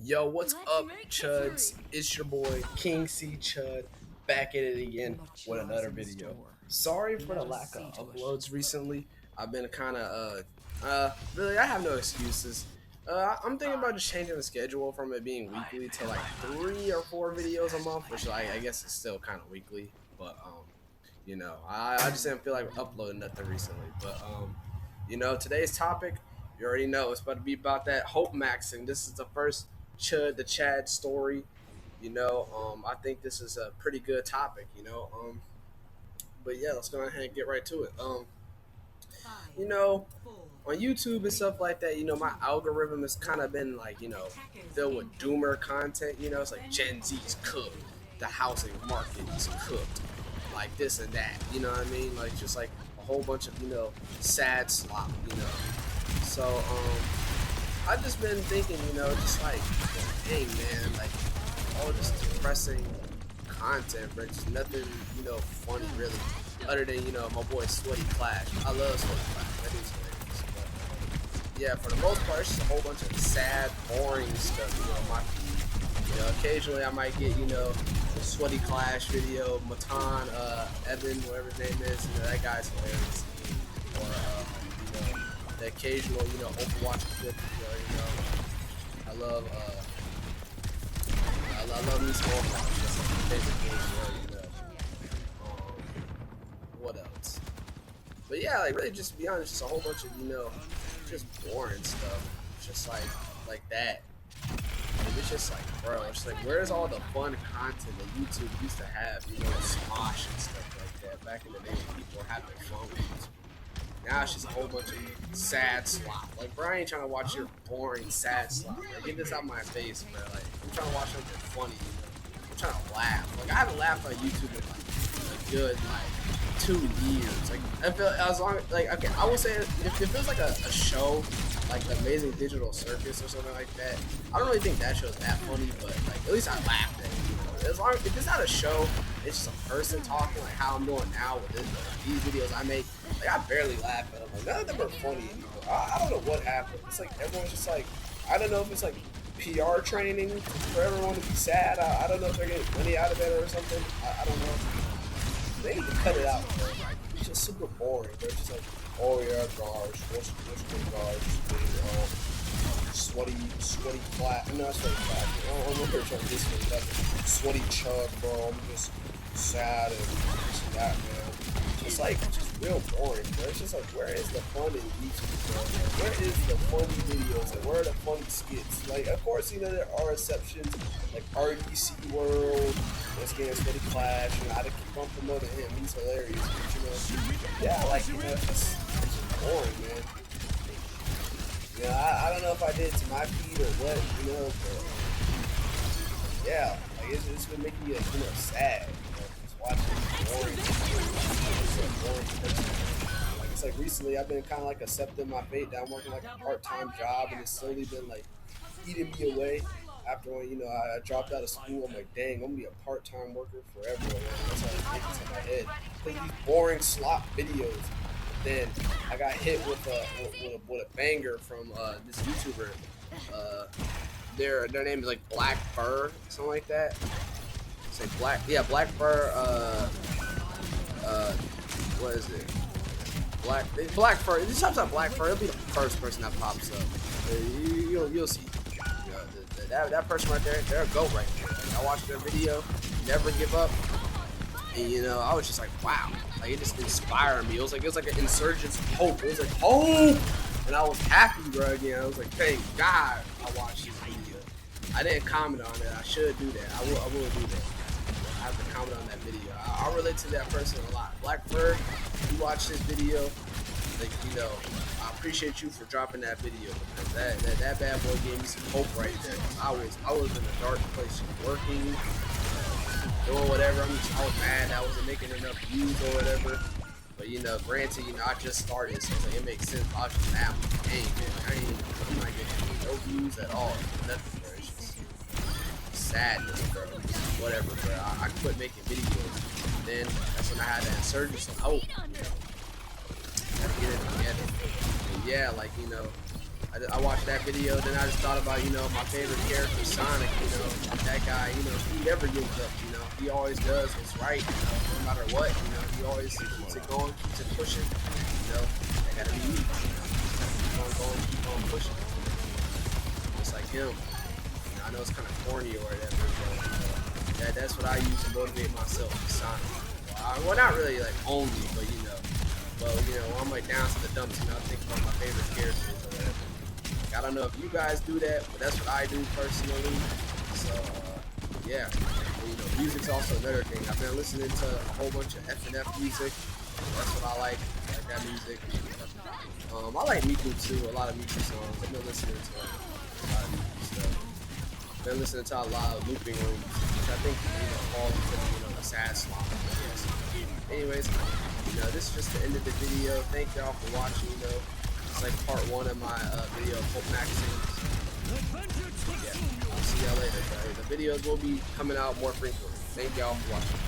Yo, what's up, Chuds? It's your boy King C Chud back at it again with another video. Sorry for the lack of uploads recently. I've been kind of really I have no excuses. I'm thinking about just changing the schedule from it being weekly to like 3 or 4 videos a month, which I guess is still kind of weekly. But I just didn't feel like uploading nothing recently. But today's topic, you already know, it's about to be about that HopeMaxxing. This is the first the Chad story. I think this is a pretty good topic. But yeah, let's go ahead and get right to it. You know, on YouTube and stuff like that, my algorithm has kind of been like, filled with doomer content. It's like Gen Z's cooked, the housing market is cooked, like this and that. You know what I mean? Like just like a whole bunch of sad slop. I've just been thinking, just like, dang man, like all this depressing content, but just nothing, funny really, other than my boy Sweaty Clash. I love Sweaty Clash. That dude's hilarious. But yeah, for the most part, it's just a whole bunch of sad, boring stuff. On my feed. Occasionally I might get a Sweaty Clash video, Matan, Evan, whatever his name is. That guy's hilarious. Or the occasional, Overwatch clip. I love me some Overwatch. That's like my favorite game. What else? But yeah, like really, just to be honest, just a whole bunch of just boring stuff. Just like that. And it's just like, bro, it's like, where's all the fun content that YouTube used to have? Smosh and stuff like that. Back in the day, when people were having fun with YouTube. Now it's just a whole bunch of sad slop. Like, bro, I ain't trying to watch your boring sad slop. Like, get this out of my face, bro. Like, I'm trying to watch something funny. I'm trying to laugh. Like, I haven't laughed on YouTube in like a good 2 years. Like, I feel as long like okay, I would say if it feels like a show, like the Amazing Digital Circus or something like that. I don't really think that show's that funny, but like at least I laughed at it. As long if it's not a show, it's just a person talking like how I'm doing now with these videos I make. Like I barely laugh at them. Like none of them are funny anymore. I don't know what happened. It's like everyone's just like, I don't know if it's like PR training for everyone to be sad. I don't know if they're getting money out of it or something. I don't know. They need to cut it out, bro. It's just super boring. They're just like, oh yeah, guys, what's good, guys? Sweaty flat. No, not sweaty flat. I'm not here trying to diss me. Sweaty chug, bro. I'm just sad and this and that, man. It's like just real boring, bro. It's just like, where is the fun in YouTube, bro? Like, where is the funny videos? Like, where are the funny skits? Like, of course, there are exceptions, like RDC World, let's get Sweaty Clash, I had to keep on promoting him. He's hilarious, but yeah, like, it's just boring, man. I don't know if I did it to my feed or what, but yeah, like it's been making me sad. Just watching boring, like it's like recently I've been kind of like accepting my fate that I'm working like a part-time job, and it's slowly been like eating me away. After when I dropped out of school, I'm like, dang, I'm gonna be a part-time worker forever. Man. That's how it thinks in my head. Like these boring slop videos. Then I got hit with a banger from this YouTuber. Their name is like Black Fur, something like that. Say Black Fur. What is it? Black Fur. If you type out Black Fur, it'll be the first person that pops up. You'll see. That person right there, they're a goat right there. Like, I watched their video, Never Give Up, and I was just like, wow. Like it just inspired me. It was like an insurgent's hope. It was like hope, and I was happy, bro. Again, I was like, thank God I watched this video. I didn't comment on it. I should do that. I will do that. I have to comment on that video. I'll relate to that person a lot. Black Bird, you watch this video, like I appreciate you for dropping that video because that bad boy gave me some hope right there. I was in a dark place working. Doing whatever. I was mad I wasn't making enough views or whatever. But granted, I just started, so it makes sense. I was just mad. Hey man, I'm not getting no views at all. Nothing, bro. It's just sadness, bro. Whatever, bro. I quit making videos. Then that's when I had that insurgence of hope. Gotta get it together. And yeah, like I watched that video, then I just thought about, you know, my favorite character, Sonic, you know, that guy, you know, he never gives up, you know, he always does what's right, you know, no matter what, you know, he always keeps it going, keeps it pushing, you know, that gotta be me, keep on going, keep on pushing, just like him. You know, I know it's kind of corny or whatever, but, you know, that's what I use to motivate myself, Sonic. Well, not really, like, only, but, you know, well, you know, when I'm like down to the dumps, you know, I think about my favorite characters or whatever. Like, I don't know if you guys do that, but that's what I do personally. So, yeah. And, you know, music's also another thing. I've been listening to a whole bunch of F&F music. That's what I like that music. I like Miku too, a lot of Miku songs. I've been listening to a lot of Miku stuff. Been listening to a lot of looping rooms, which I think, you know, falls into, you know, the sad slot. Yes. Anyways, you know, this is just the end of the video. Thank y'all for watching. You know, it's like part 1 of my video of HopeMaxxing. Yeah, I'll see y'all later. The videos will be coming out more frequently. Thank y'all for watching.